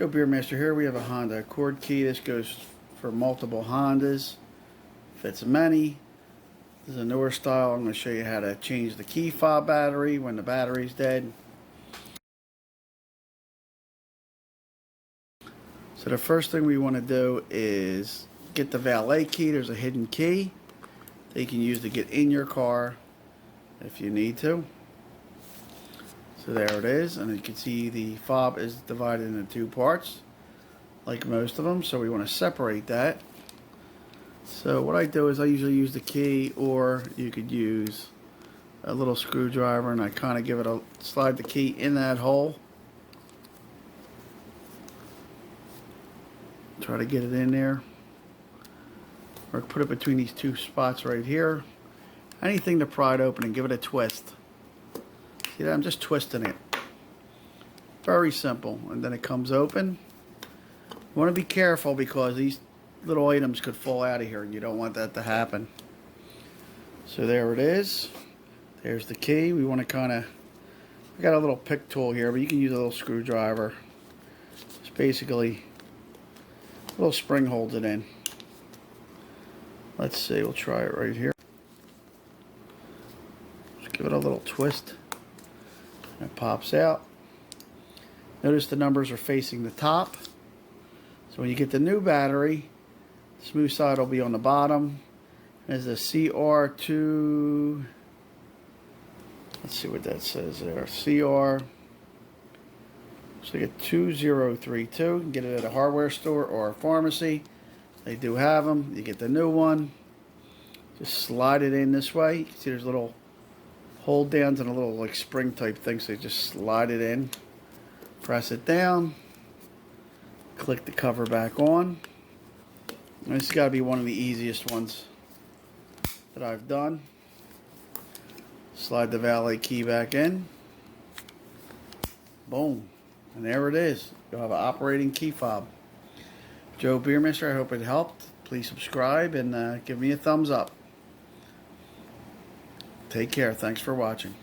Joe Beermaster here. We have a Honda Accord key. This goes for multiple Hondas. Fits many. This is a newer style. I'm going to show you how to change the key fob battery when the battery's dead. So the first thing we want to do is get the valet key. There's a hidden key that you can use to get in your car if you need to. So there it is, and you can see the fob is divided into two parts, like most of them, so we want to separate that. So what I do is I usually use the key, or you could use a little screwdriver, and I kind of give it a, slide the key in that hole. Try to get it in there, or put it between these two spots right here. Anything to pry it open and give it a twist. See that? I'm just twisting it. Very simple. And then it comes open. You want to be careful because these little items could fall out of here and you don't want that to happen. So there it is. There's the key. We want to kind of, we got a little pick tool here, but you can use a little screwdriver. It's basically a little spring holds it in. Let's see, we'll try it right here. Just give it a little twist. It pops out. Notice the numbers are facing the top. So when you get the new battery, the smooth side will be on the bottom. There's a CR2. Let's see what that says there. CR. So you get 2032. You can get it at a hardware store or a pharmacy. They do have them. You get the new one. Just slide it in this way. You can see there's a little hold downs and a little like spring type thing, so you just slide it in, press it down, click the cover back on. And this has got to be one of the easiest ones that I've done. Slide the valet key back in, boom, and there it is. You'll have an operating key fob. Joe Beermaster, I hope it helped. Please subscribe and give me a thumbs up. Take care. Thanks for watching.